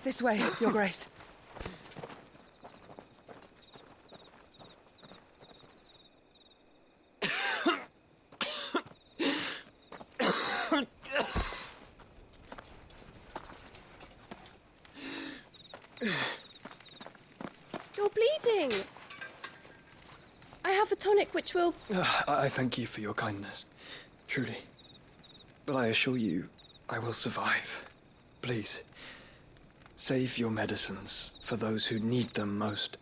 This way, Your Grace. You're bleeding. I have a tonic which will... I thank you for your kindness, truly. But I assure you, I will survive. Please, save your medicines for those who need them most.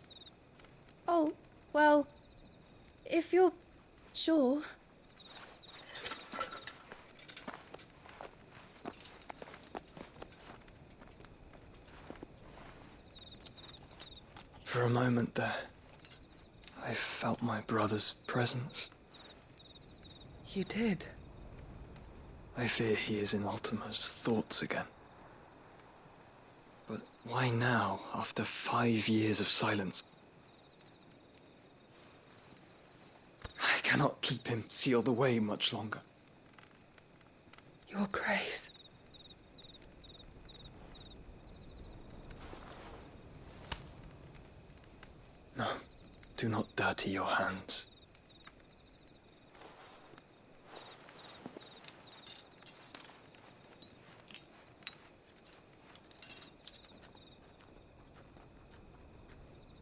Oh, well, if you're sure... For a moment there, I felt my brother's presence. You did? I fear he is in Ultima's thoughts again. But why now, after 5 years of silence? I cannot keep him sealed away much longer. Your Grace. No, do not dirty your hands.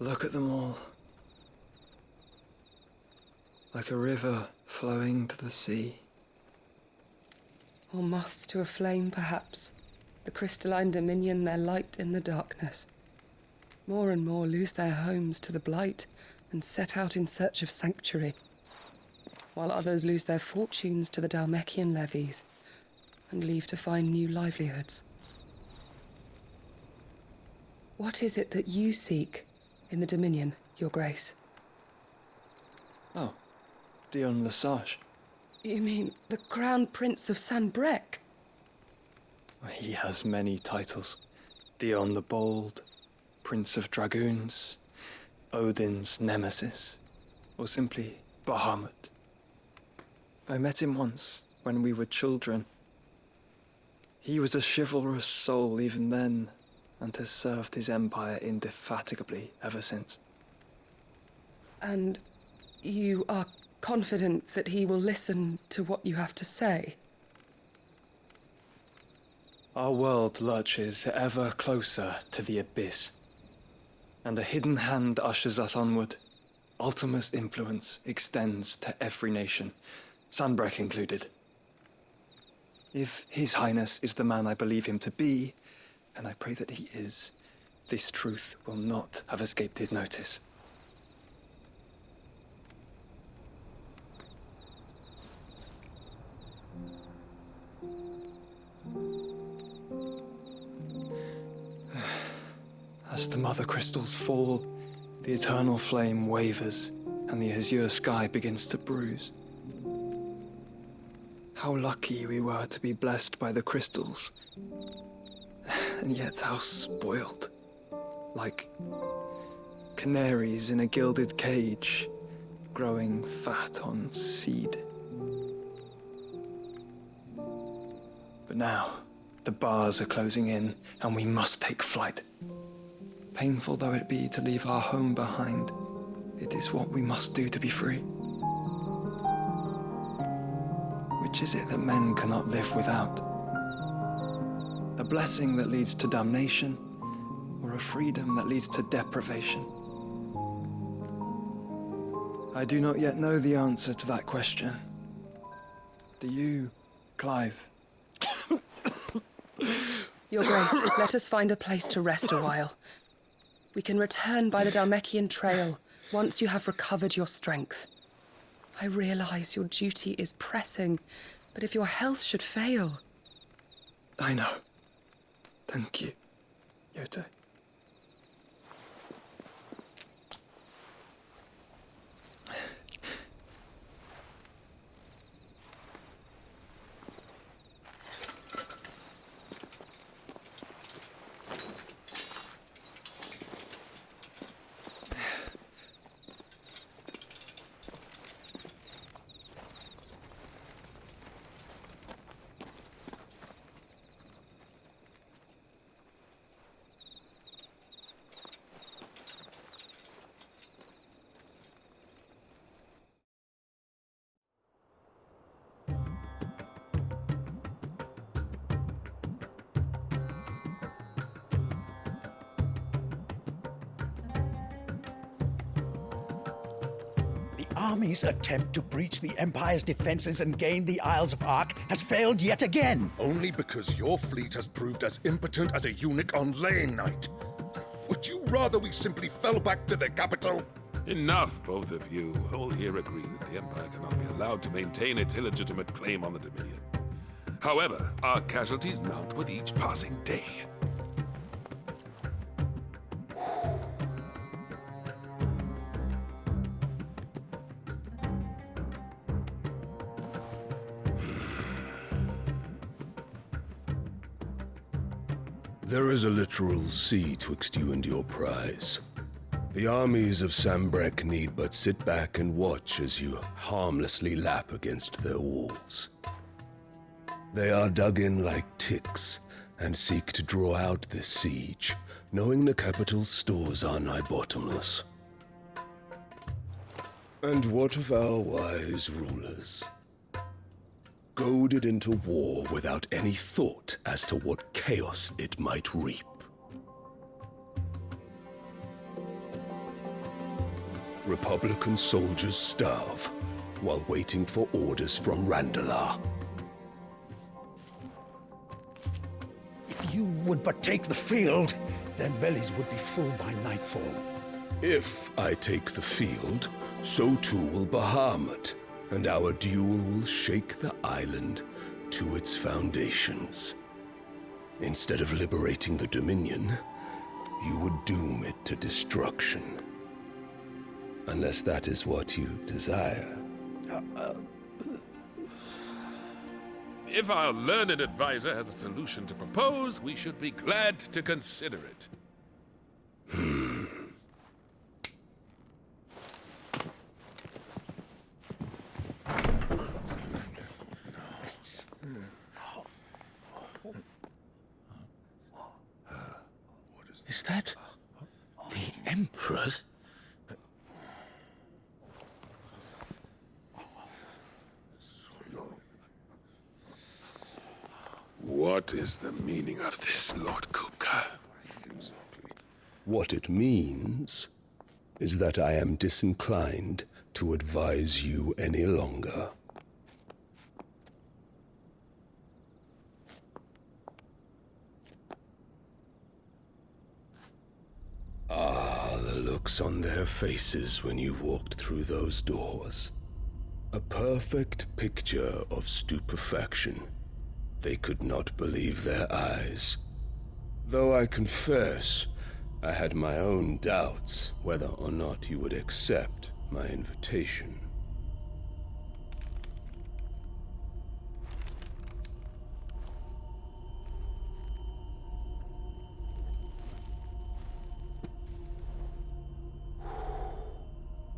Look at them all. Like a river flowing to the sea. Or moths to a flame, perhaps. The crystalline dominion their light in the darkness. More and more lose their homes to the Blight and set out in search of sanctuary, while others lose their fortunes to the Dhalmekian levies and leave to find new livelihoods. What is it that you seek in the Dominion, Your Grace? Oh, Dion Lesage. You mean the Crown Prince of Sanbreque? He has many titles. Dion the Bold, Prince of Dragoons, Odin's Nemesis, or simply Bahamut. I met him once, when we were children. He was a chivalrous soul even then, and has served his empire indefatigably ever since. And you are confident that he will listen to what you have to say? Our world lurches ever closer to the abyss, and a hidden hand ushers us onward. Ultima's influence extends to every nation, Sanbreque included. If His Highness is the man I believe him to be, and I pray that he is, this truth will not have escaped his notice. As the mother crystals fall, the eternal flame wavers, and the azure sky begins to bruise. How lucky we were to be blessed by the crystals, and yet how spoiled. Like canaries in a gilded cage, growing fat on seed. But now, the bars are closing in, and we must take flight. Painful though it be to leave our home behind, it is what we must do to be free. Which is it that men cannot live without? A blessing that leads to damnation, or a freedom that leads to deprivation? I do not yet know the answer to that question. Do you, Clive? Your Grace, let us find a place to rest a while. We can return by the Dhalmekian trail once you have recovered your strength. I realize your duty is pressing, but if your health should fail... I know. Thank you, Yote. army's attempt to breach the Empire's defenses and gain the Isles of Ark has failed yet again. Only because your fleet has proved as impotent as a eunuch on laying night. Would you rather we simply fell back to the capital? Enough, both of you. All here agree that the Empire cannot be allowed to maintain its illegitimate claim on the Dominion. However, our casualties mount with each passing day. There is a literal sea twixt you and your prize. The armies of Sambrek need but sit back and watch as you harmlessly lap against their walls. They are dug in like ticks and seek to draw out this siege, knowing the capital's stores are nigh bottomless. And what of our wise rulers? Goaded into war without any thought as to what chaos it might reap. Republican soldiers starve while waiting for orders from Randalar. If you would but take the field, their bellies would be full by nightfall. If I take the field, so too will Bahamut, and our duel will shake the island to its foundations. Instead of liberating the Dominion, you would doom it to destruction. Unless that is what you desire. If our learned advisor has a solution to propose, we should be glad to consider it. Is that the Emperor's? What is the meaning of this, Lord Kupka? What it means is that I am disinclined to advise you any longer. The looks on their faces when you walked through those doors. A perfect picture of stupefaction. They could not believe their eyes. Though I confess, I had my own doubts whether or not you would accept my invitation.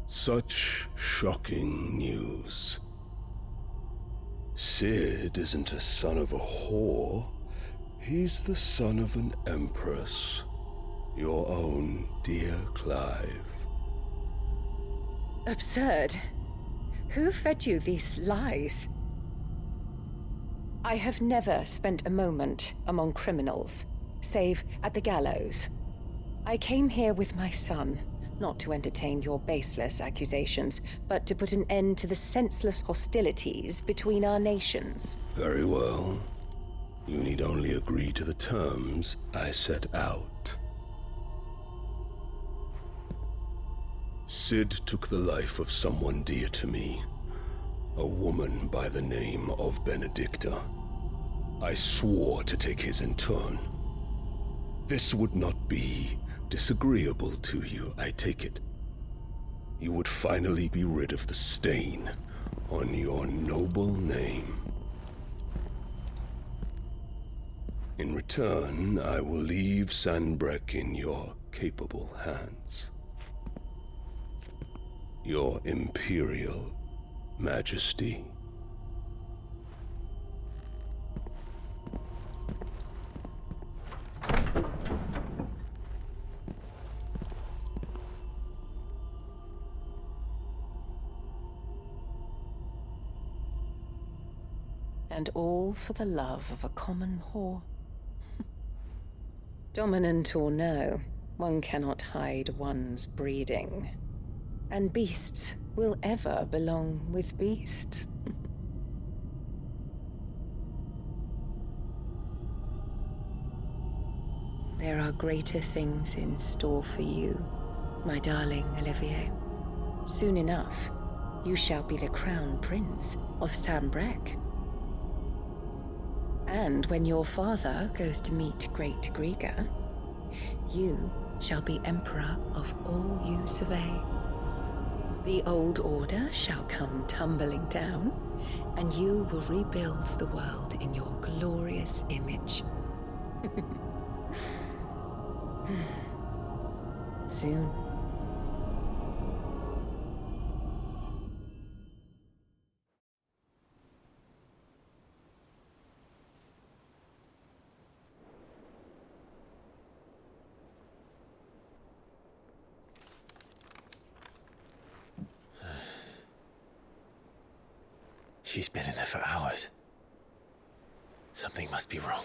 Such shocking news. Sid isn't a son of a whore. He's the son of an empress. Your own dear Clive. Absurd. Who fed you these lies? I have never spent a moment among criminals, save at the gallows. I came here with my son, not to entertain your baseless accusations, but to put an end to the senseless hostilities between our nations. Very well. You need only agree to the terms I set out. Sid took the life of someone dear to me, a woman by the name of Benedicta. I swore to take his in turn. This would not be disagreeable to you, I take it. You would finally be rid of the stain on your noble name. In return, I will leave Sanbreque in your capable hands. Your Imperial Majesty. And all for the love of a common whore. Dominant or no, one cannot hide one's breeding. And beasts will ever belong with beasts. There are greater things in store for you, my darling Olivier. Soon enough, you shall be the crown prince of Sambrec. And when your father goes to meet Great Griga, you shall be emperor of all you survey. The old order shall come tumbling down, and you will rebuild the world in your glorious image. Soon. She's been in there for hours. Something must be wrong.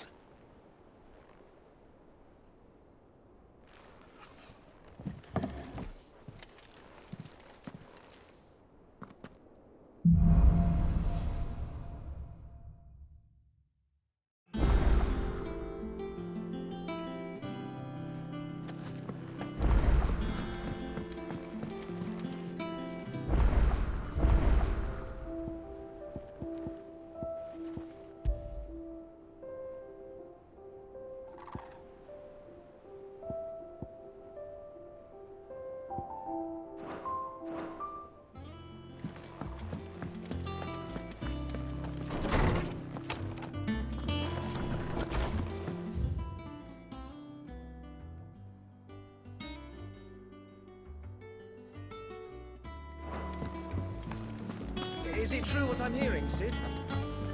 Is it true what I'm hearing, Sid?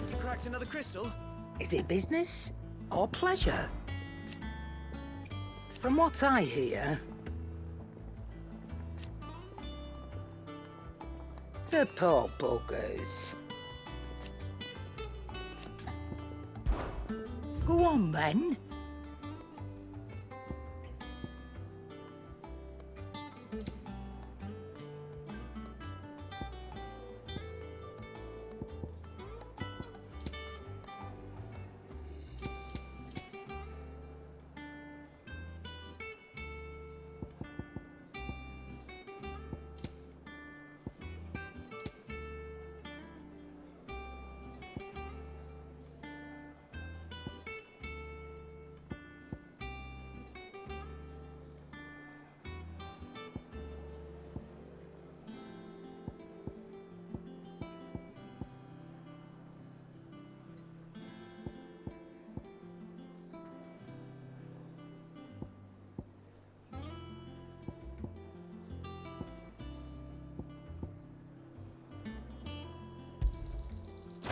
You cracked another crystal? Is it business or pleasure? From what I hear, the poor buggers. Go on then.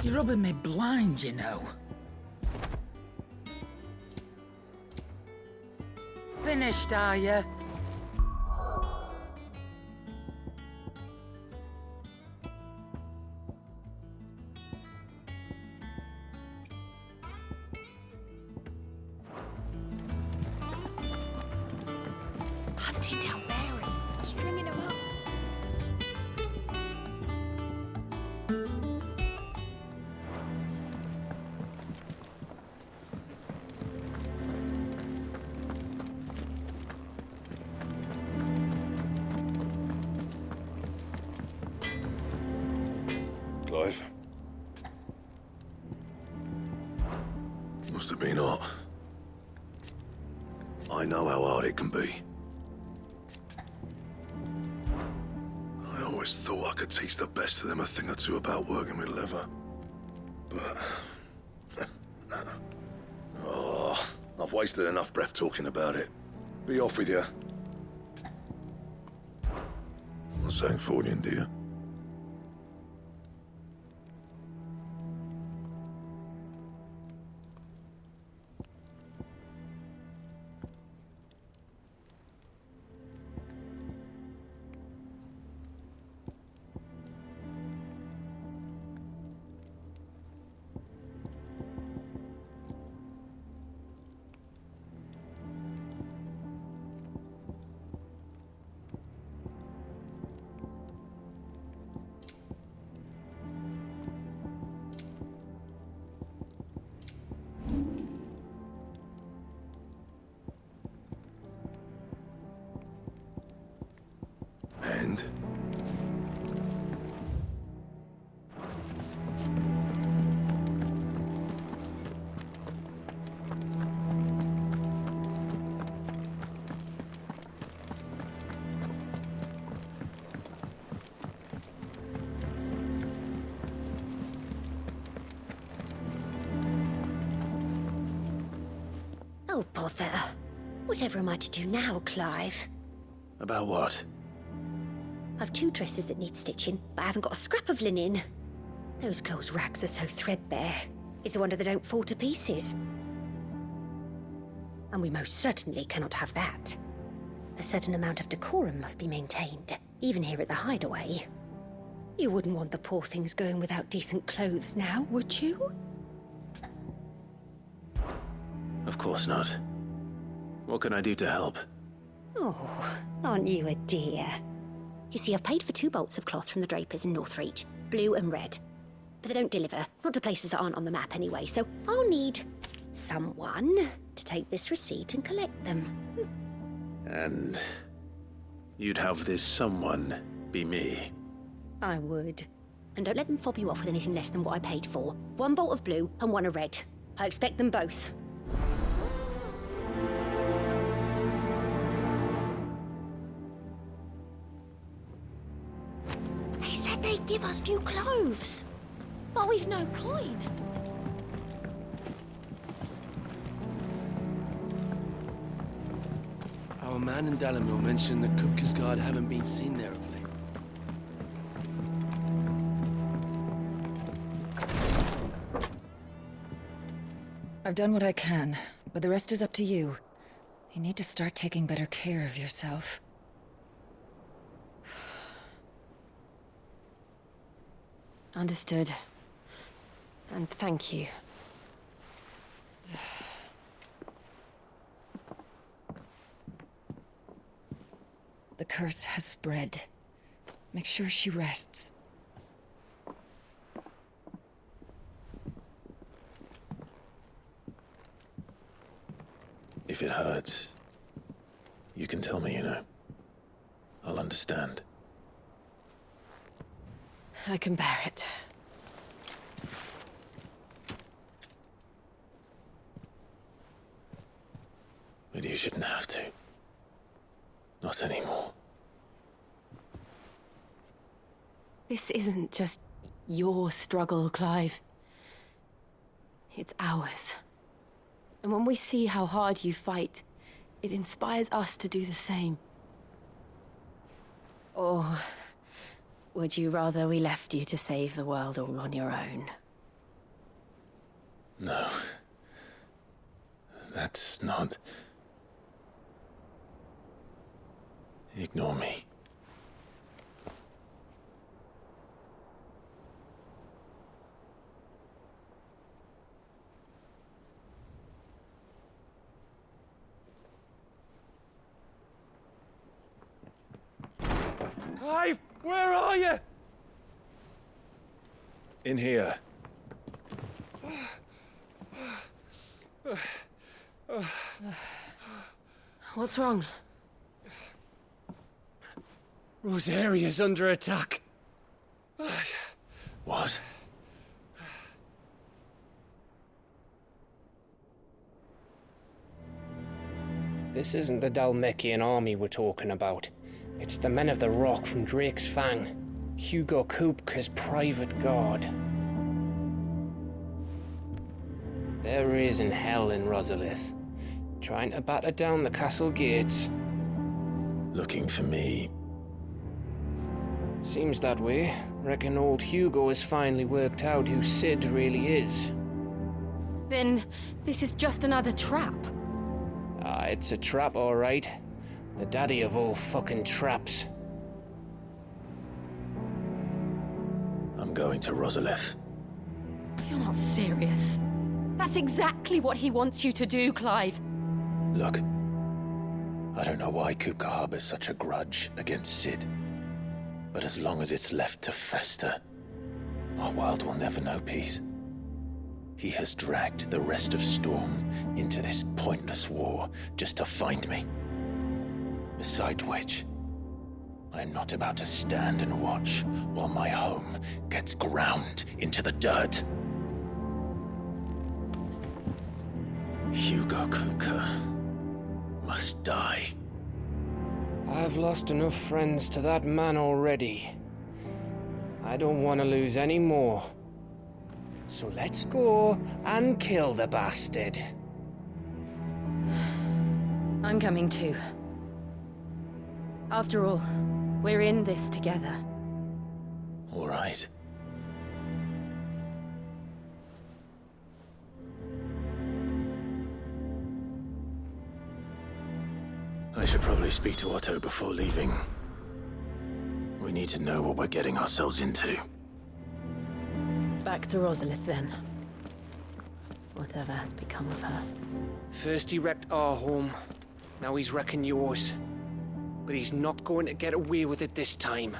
You're rubbing me blind, you know. Finished, are you? Hunting down bearers, stringing them up. Clive? Must have been hot. I know how hard it can be. I always thought I could teach the best of them a thing or two about working with leather. But... oh, I've wasted enough breath talking about it. Be off with you. Not saying for you, do you? bother. Whatever am I to do now, Clive? About what? I've 2 dresses that need stitching, but I haven't got a scrap of linen. Those girls' rags are so threadbare. It's a wonder they don't fall to pieces. And we most certainly cannot have that. A certain amount of decorum must be maintained, even here at the hideaway. You wouldn't want the poor things going without decent clothes now, would you? Of course not. What can I do to help? Oh, aren't you a dear? You see, I've paid for 2 bolts of cloth from the drapers in Northreach, blue and red. But they don't deliver, not to places that aren't on the map anyway, so I'll need someone to take this receipt and collect them. And you'd have this someone be me? I would. And don't let them fob you off with anything less than what I paid for. 1 bolt of blue and 1 of red. I expect them both. They said they'd give us new clothes. But we've no coin. Our man in Dalamil mentioned that Kupka's guard haven't been seen there of late. I've done what I can, but the rest is up to you. You need to start taking better care of yourself. Understood. And thank you. The curse has spread. Make sure she rests. If it hurts, you can tell me, you know. I'll understand. I can bear it. But you shouldn't have to. Not anymore. This isn't just your struggle, Clive. It's ours. And when we see how hard you fight, it inspires us to do the same. Or would you rather we left you to save the world all on your own? No. That's not... Ignore me. Clive, where are you? In here. What's wrong? Rosaria's under attack. What? This isn't the Dalmekian army we're talking about. It's the men of the Rock from Drake's Fang. Hugo Kupka's private guard. There is in hell in Rosalith, trying to batter down the castle gates. Looking for me. Seems that way. Reckon old Hugo has finally worked out who Sid really is. Then this is just another trap. Ah, it's a trap, all right. The daddy of all fucking traps. I'm going to Rosalith. You're not serious. That's exactly what he wants you to do, Clive. Look, I don't know why Kupka harbors such a grudge against Sid. But as long as it's left to fester, our world will never know peace. He has dragged the rest of Storm into this pointless war just to find me. Besides which, I am not about to stand and watch while my home gets ground into the dirt. Hugo Kupka must die. I've lost enough friends to that man already. I don't want to lose any more. So let's go and kill the bastard. I'm coming too. After all, we're in this together. All right. I should probably speak to Otto before leaving. We need to know what we're getting ourselves into. Back to Rosalith, then. Whatever has become of her. First he wrecked our home, now he's wrecking yours. But he's not going to get away with it this time.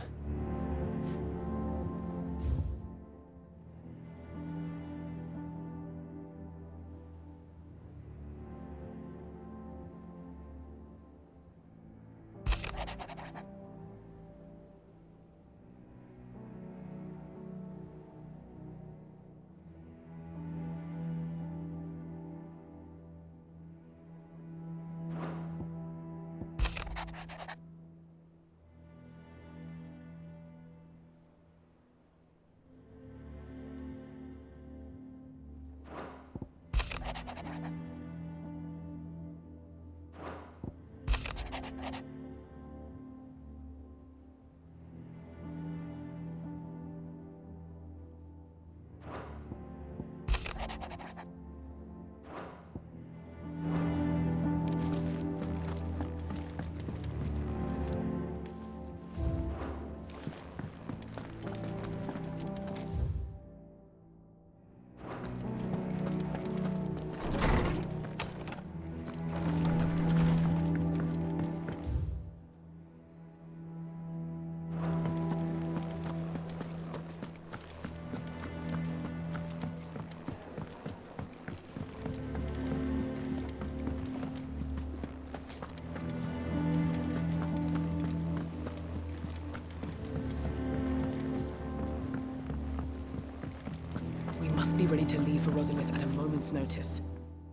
Must be ready to leave for Rosalith at a moment's notice.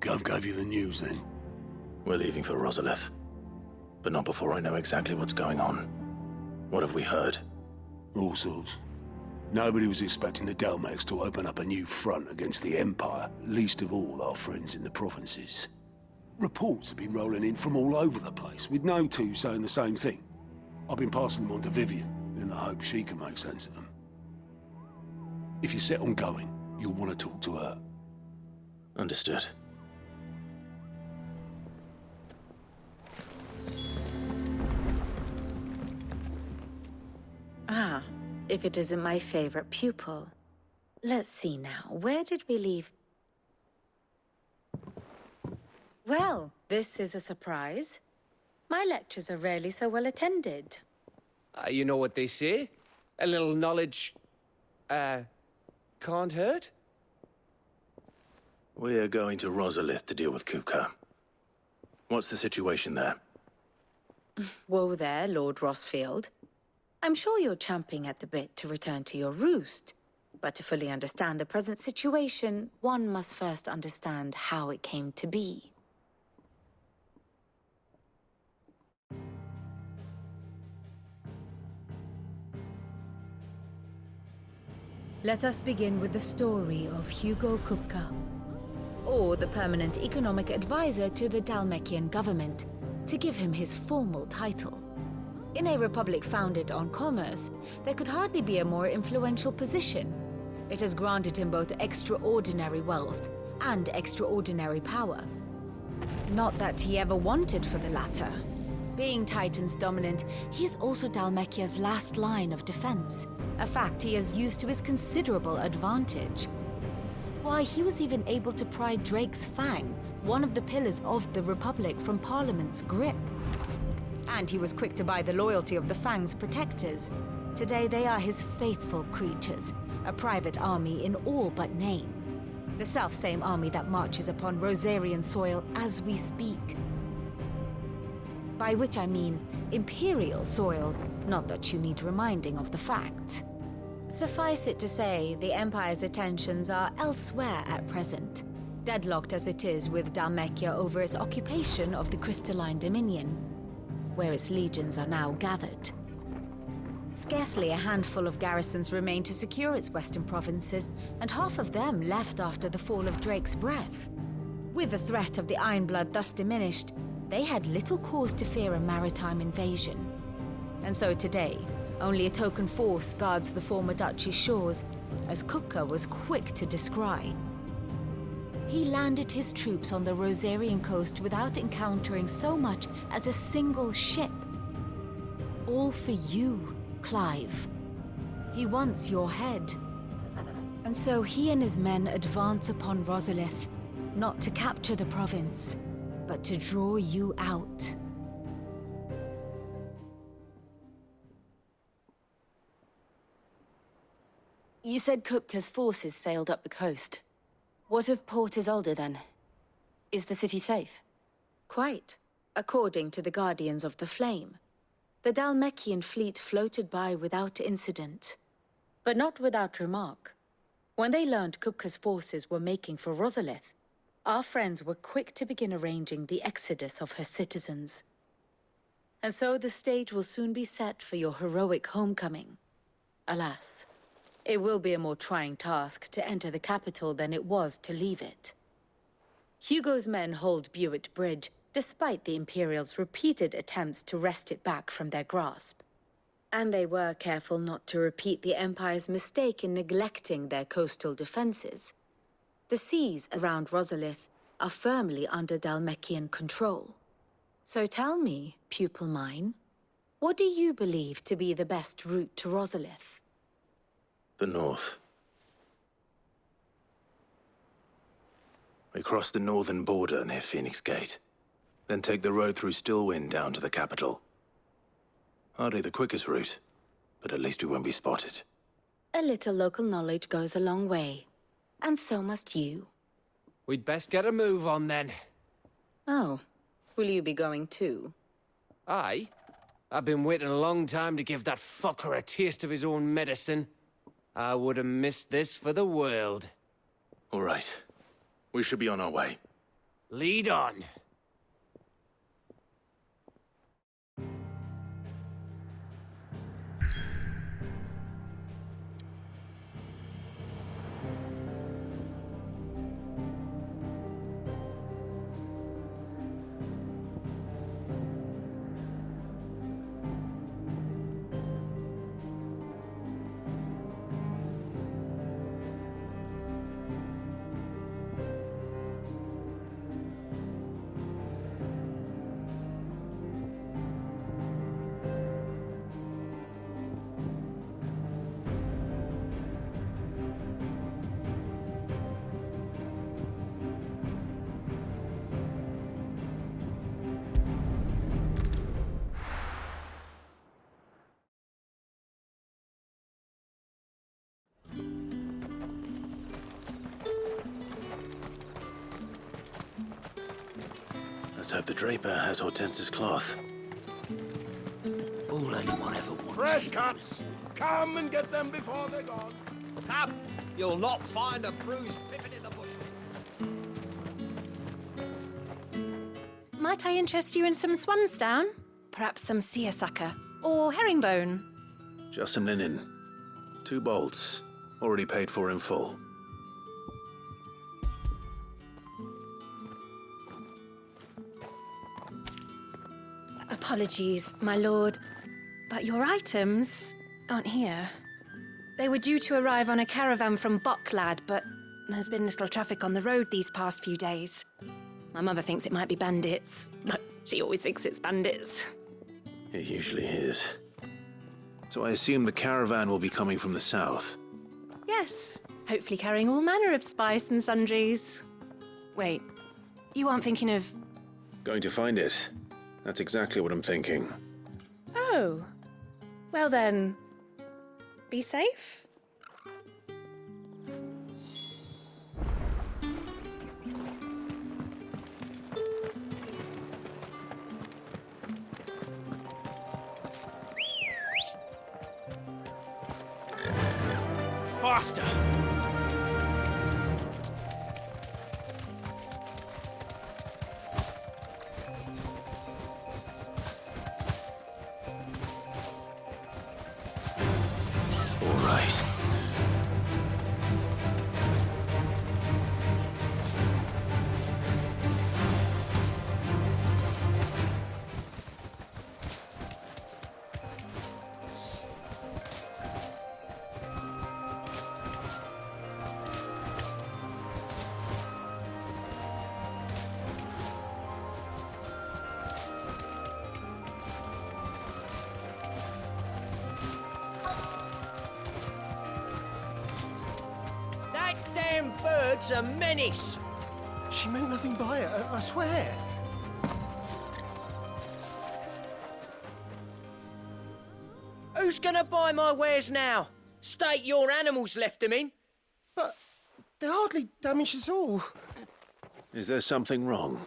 Gov gave you the news, then? We're leaving for Rosalith. But not before I know exactly what's going on. What have we heard? All sorts. Nobody was expecting the Dalmex to open up a new front against the Empire, least of all our friends in the provinces. Reports have been rolling in from all over the place, with no two saying the same thing. I've been passing them on to Vivian, in the hope she can make sense of them. If you're set on going, you'll want to talk to her. Understood. Ah, if it isn't my favorite pupil. Let's see now, where did we leave? Well, this is a surprise. My lectures are rarely so well attended. You know what they say? A little knowledge, can't hurt? We're going to Rosalith to deal with Kupka. What's the situation there? Whoa there, Lord Rosfield. I'm sure you're champing at the bit to return to your roost. But to fully understand the present situation, one must first understand how it came to be. Let us begin with the story of Hugo Kupka, or the permanent economic advisor to the Dalmekian government, to give him his formal title. In a republic founded on commerce, there could hardly be a more influential position. It has granted him both extraordinary wealth and extraordinary power. Not that he ever wanted for the latter. Being Titan's dominant, he is also Dalmekia's last line of defense, a fact he has used to his considerable advantage. Why, he was even able to pry Drake's Fang, one of the pillars of the Republic, from Parliament's grip. And he was quick to buy the loyalty of the Fang's protectors. Today they are his faithful creatures, a private army in all but name. The self-same army that marches upon Rosarian soil as we speak. By which I mean Imperial soil, not that you need reminding of the fact. Suffice it to say, the Empire's attentions are elsewhere at present, deadlocked as it is with Dalmekia over its occupation of the Crystalline Dominion, where its legions are now gathered. Scarcely a handful of garrisons remain to secure its western provinces, and half of them left after the fall of Drake's Breath. With the threat of the Ironblood thus diminished, they had little cause to fear a maritime invasion. And so today, only a token force guards the former duchy's shores, as Kupka was quick to descry. He landed his troops on the Rosarian coast without encountering so much as a single ship. All for you, Clive. He wants your head. And so he and his men advance upon Rosalith, not to capture the province, but to draw you out. You said Kupka's forces sailed up the coast. What of Port Isolde, then? Is the city safe? Quite, according to the Guardians of the Flame. The Dhalmekian fleet floated by without incident, but not without remark. When they learned Kupka's forces were making for Rosalith, our friends were quick to begin arranging the exodus of her citizens. And so the stage will soon be set for your heroic homecoming. Alas, it will be a more trying task to enter the capital than it was to leave it. Hugo's men hold Buet Bridge, despite the Imperials' repeated attempts to wrest it back from their grasp. And they were careful not to repeat the Empire's mistake in neglecting their coastal defenses. The seas around Rosalith are firmly under Dhalmekian control. So tell me, pupil mine, what do you believe to be the best route to Rosalith? The north. We cross the northern border near Phoenix Gate, then take the road through Stillwind down to the capital. Hardly the quickest route, but at least we won't be spotted. A little local knowledge goes a long way, and so must you. We'd best get a move on then. Oh, will you be going too? Aye. I've been waiting a long time to give that fucker a taste of his own medicine. I would have missed this for the world. All right. We should be on our way. Lead on. Let's hope the Draper has Hortense's cloth. All anyone ever wants. Fresh cuts! Come and get them before they're gone. Come! You'll not find a bruised pippin in the bushes. Might I interest you in some swansdown? Perhaps some seersucker? Or herringbone? Just some linen. 2 bolts. Already paid for in full. Apologies, my lord, but your items aren't here. They were due to arrive on a caravan from Bucklad, but there's been little traffic on the road these past few days. My mother thinks it might be bandits, but she always thinks it's bandits. It usually is. So I assume the caravan will be coming from the south. Yes, hopefully carrying all manner of spice and sundries. Wait, you aren't thinking of... Going to find it. That's exactly what I'm thinking. Oh. Well then, be safe. Faster! woman's a menace! She meant nothing by it, I swear. Who's gonna buy my wares now? State your animals left them in. But they hardly damaged us all. Is there something wrong?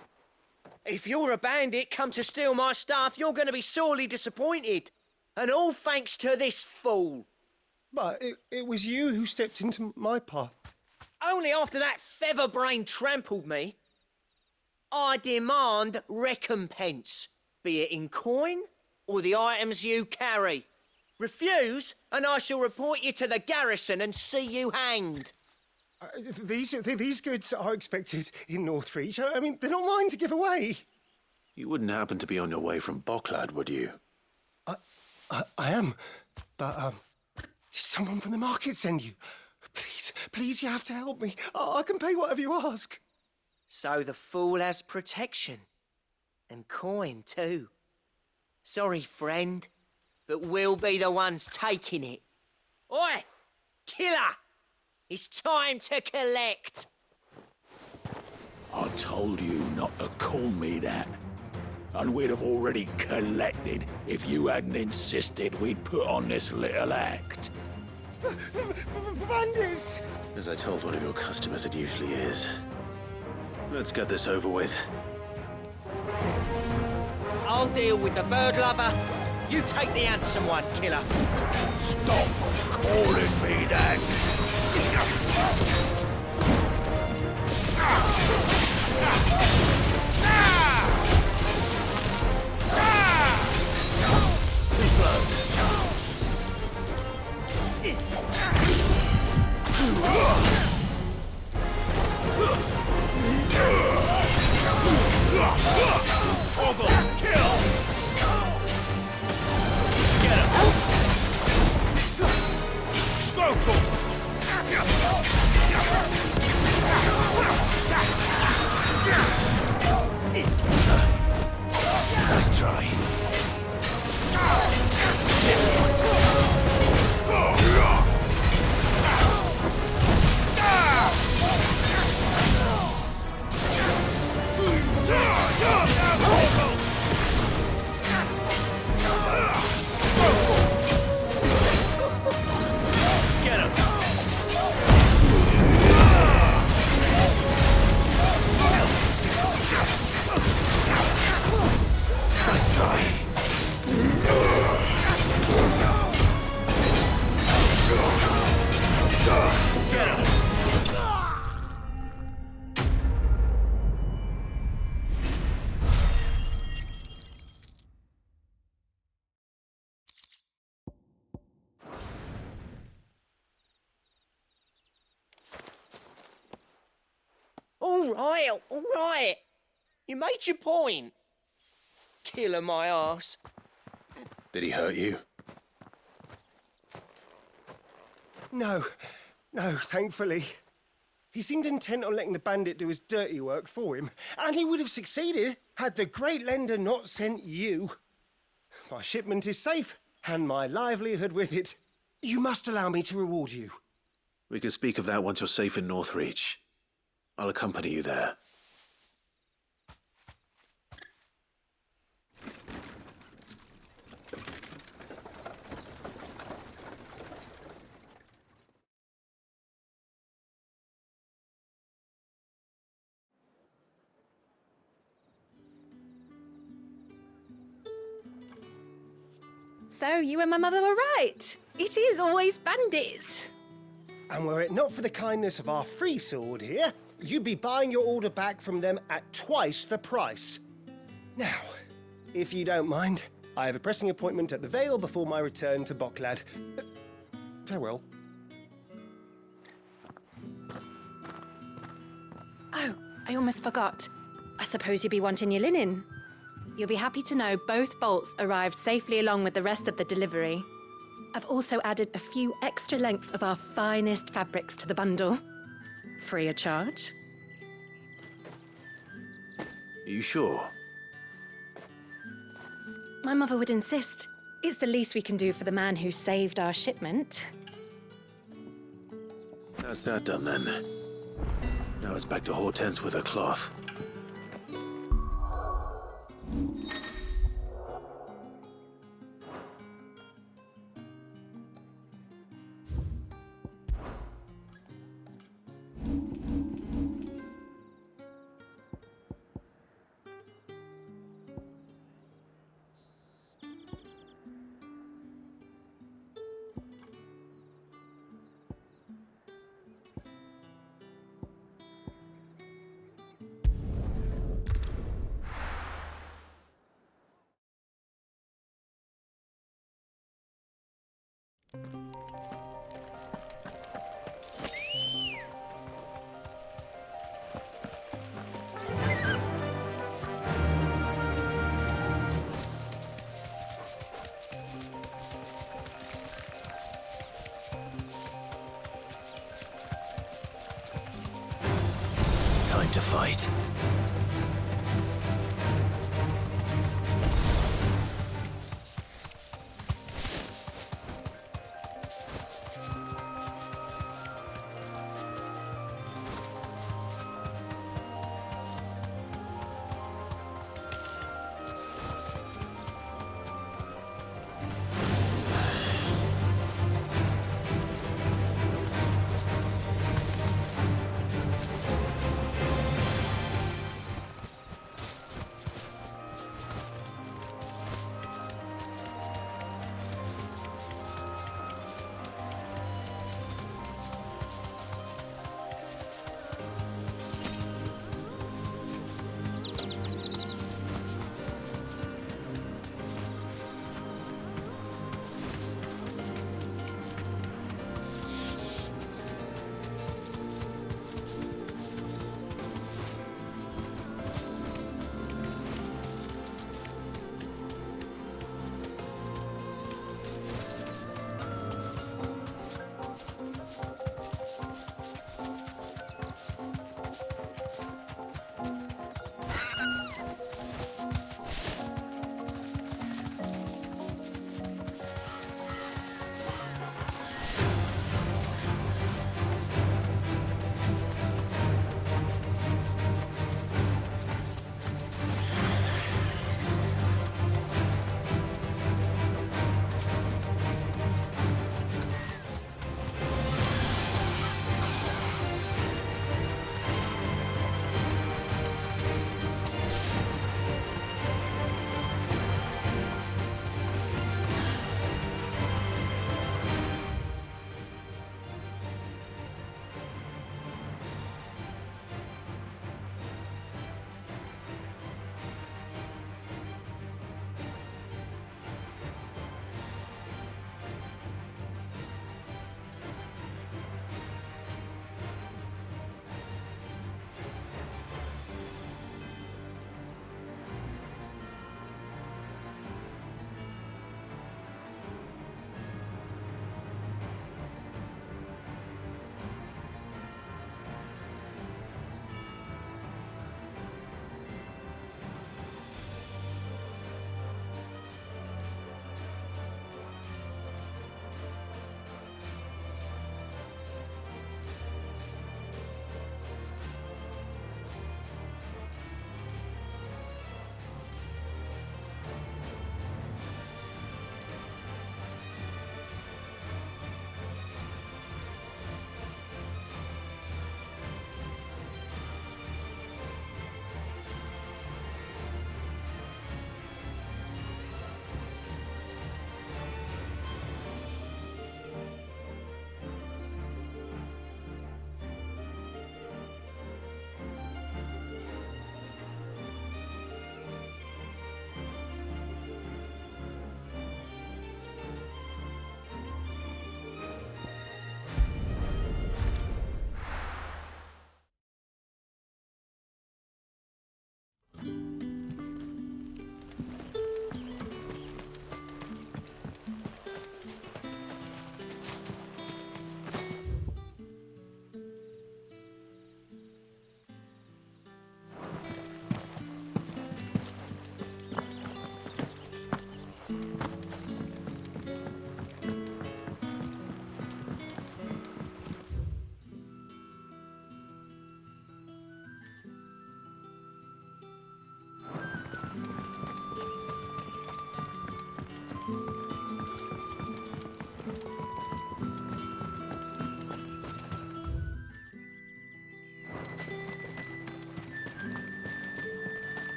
If you're a bandit come to steal my stuff, you're gonna be sorely disappointed. And all thanks to this fool. But it was you who stepped into my path. Only after that featherbrain trampled me. I demand recompense, be it in coin or the items you carry. Refuse, and I shall report you to the garrison and see you hanged. These goods are expected in Northreach. I mean, they're not mine to give away. You wouldn't happen to be on your way from Bocklad, would you? I am, but did someone from the market send you? Please, you have to help me. I can pay whatever you ask. So the fool has protection. And coin, too. Sorry, friend, but we'll be the ones taking it. Oi! Killer! It's time to collect! I told you not to call me that. And we'd have already collected if you hadn't insisted we'd put on this little act. Bandits! As I told one of your customers, it usually is. Let's get this over with. I'll deal with the bird lover. You take the handsome one, killer. Stop calling me that. Too slow. Kill! Get him! Go to him! Nice try. Get him! Nice try. Get him! All right. You made your point. Killer my arse. Did he hurt you? No, thankfully. He seemed intent on letting the bandit do his dirty work for him, and he would have succeeded had the great lender not sent you. My shipment is safe, and my livelihood with it. You must allow me to reward you. We can speak of that once you're safe in Northreach. I'll accompany you there. So you and my mother were right. It is always bandits. And were it not for the kindness of our free sword here, you'd be buying your order back from them at twice the price. Now, if you don't mind, I have a pressing appointment at the Vale before my return to Bocklad. Farewell. Oh, I almost forgot. I suppose you'll be wanting your linen. You'll be happy to know both bolts arrived safely along with the rest of the delivery. I've also added a few extra lengths of our finest fabrics to the bundle. Free of charge. Are you sure? My mother would insist. It's the least we can do for the man who saved our shipment. That's that done then. Now it's back to Hortense with her cloth. Time to fight.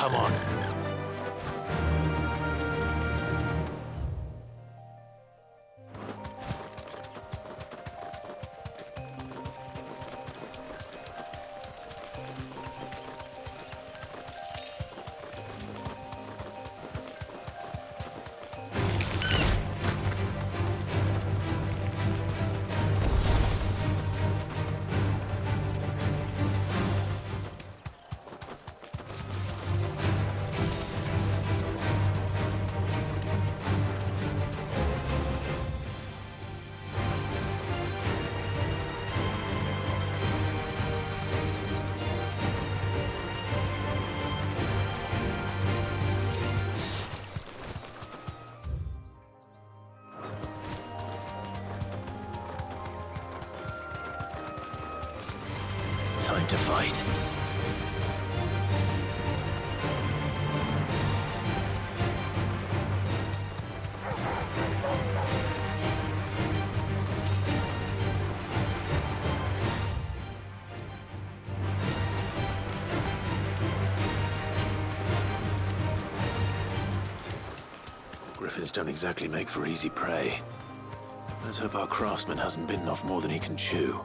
Come on. Time to fight. Griffins don't exactly make for easy prey. Let's hope our craftsman hasn't bitten off more than he can chew.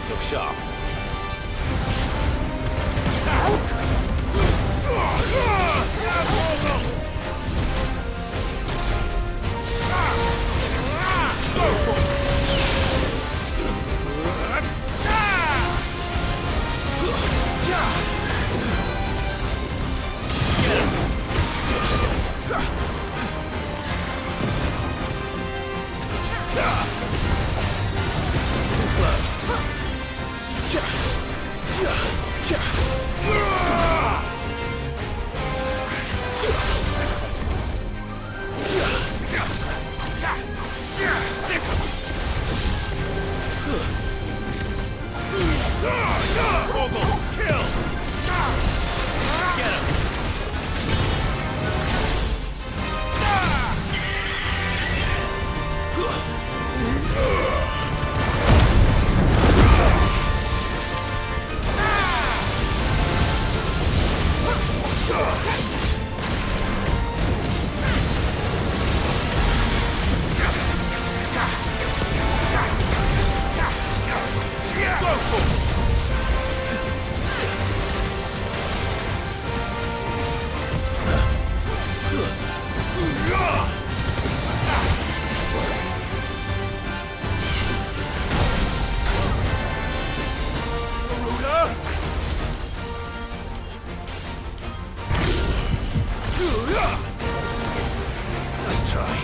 Look sharp. Nice try.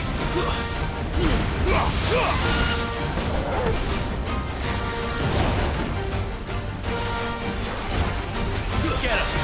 Get him!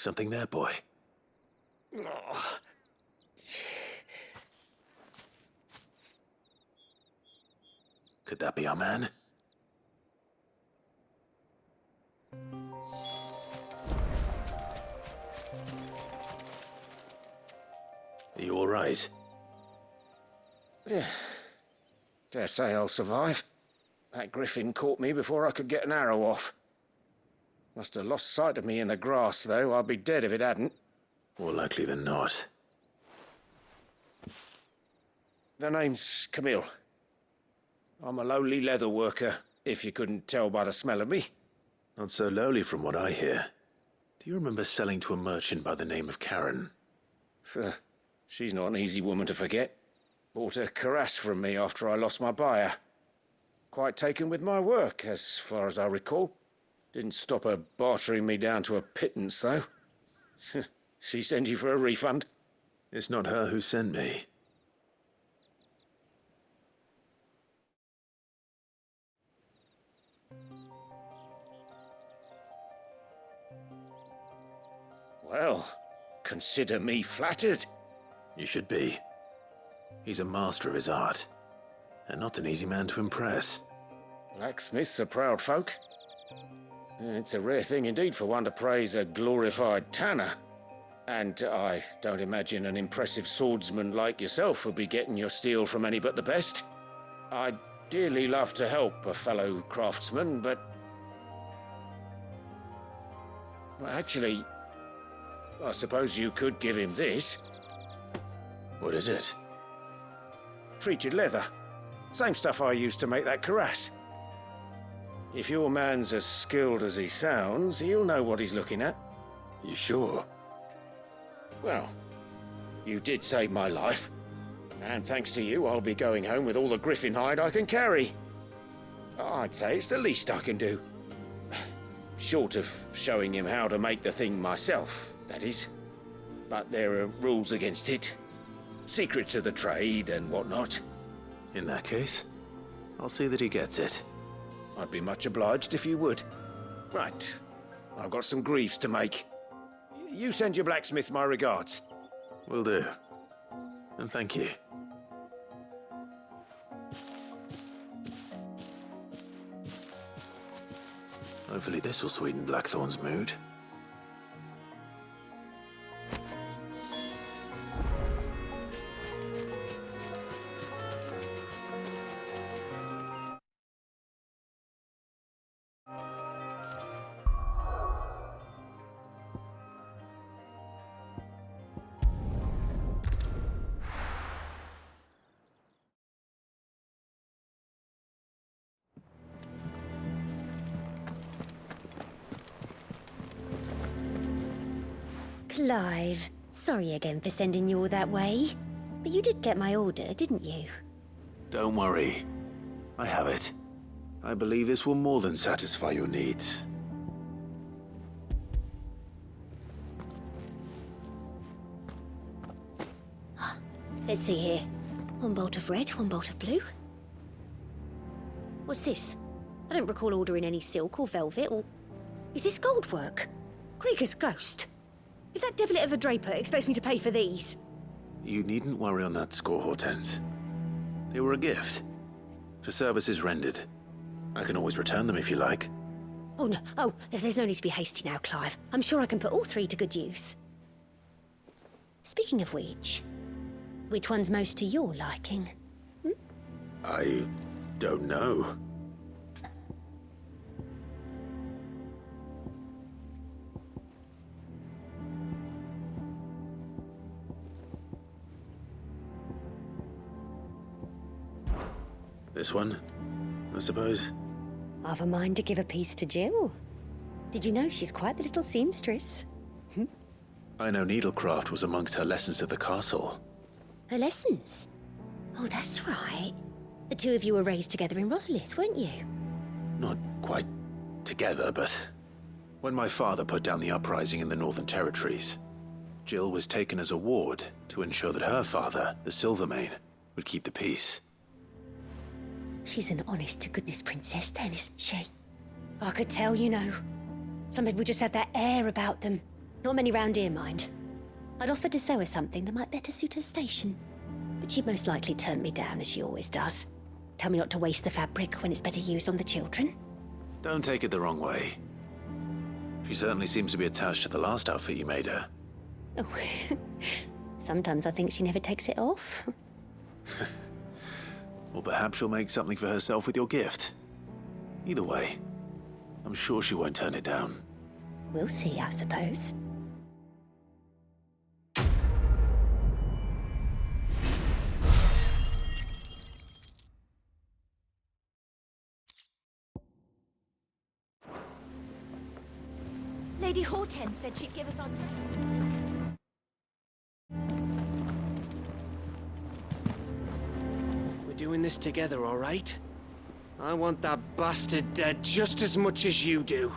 Something there, boy? Could that be our man? Are you all right? Dare say I'll survive. That griffin caught me before I could get an arrow off. Must have lost sight of me in the grass, though. I'd be dead if it hadn't. More likely than not. The name's Camille. I'm a lowly leather worker, if you couldn't tell by the smell of me. Not so lowly from what I hear. Do you remember selling to a merchant by the name of Karen? She's not an easy woman to forget. Bought a cuirass from me after I lost my buyer. Quite taken with my work, as far as I recall. Didn't stop her bartering me down to a pittance, though. She sent you for a refund? It's not her who sent me. Well, consider me flattered. You should be. He's a master of his art, and not an easy man to impress. Blacksmiths are proud folk. It's a rare thing indeed for one to praise a glorified tanner. And I don't imagine an impressive swordsman like yourself would be getting your steel from any but the best. I'd dearly love to help a fellow craftsman, but... well, actually, I suppose you could give him this. What is it? Treated leather. Same stuff I used to make that cuirass. If your man's as skilled as he sounds, he'll know what he's looking at. You sure? Well, you did save my life. And thanks to you, I'll be going home with all the griffin hide I can carry. I'd say it's the least I can do. Short of showing him how to make the thing myself, that is. But there are rules against it. Secrets of the trade and whatnot. In that case, I'll see that he gets it. I'd be much obliged if you would. Right. I've got some greaves to make. You send your blacksmith my regards. Will do. And thank you. Hopefully this will sweeten Blackthorn's mood. Clive, sorry again for sending you all that way. But you did get my order, didn't you? Don't worry. I have it. I believe this will more than satisfy your needs. Let's see here. One bolt of red, one bolt of blue. What's this? I don't recall ordering any silk or velvet or... Is this gold work? Krieger's ghost. If that devil of a draper expects me to pay for these... You needn't worry on that score, Hortense. They were a gift. For services rendered. I can always return them if you like. Oh, no. Oh, there's no need to be hasty now, Clive. I'm sure I can put all three to good use. Speaking of which one's most to your liking? I don't know. This one, I suppose. I've a mind to give a piece to Jill. Did you know she's quite the little seamstress? I know needlecraft was amongst her lessons at the castle. Her lessons? Oh, that's right. The two of you were raised together in Rosalith, weren't you? Not quite together, but when my father put down the uprising in the Northern Territories, Jill was taken as a ward to ensure that her father, the Silvermane, would keep the peace. She's an honest-to-goodness princess then, isn't she? I could tell, you know. Some people just have that air about them. Not many round here, mind. I'd offered to sew her something that might better suit her station. But she'd most likely turn me down, as she always does. Tell me not to waste the fabric when it's better used on the children. Don't take it the wrong way. She certainly seems to be attached to the last outfit you made her. Oh, sometimes I think she never takes it off. Or perhaps she'll make something for herself with your gift. Either way, I'm sure she won't turn it down. We'll see, I suppose. Lady Hortense said she'd give us our dress. We're doing this together, all right? I want that bastard dead just as much as you do.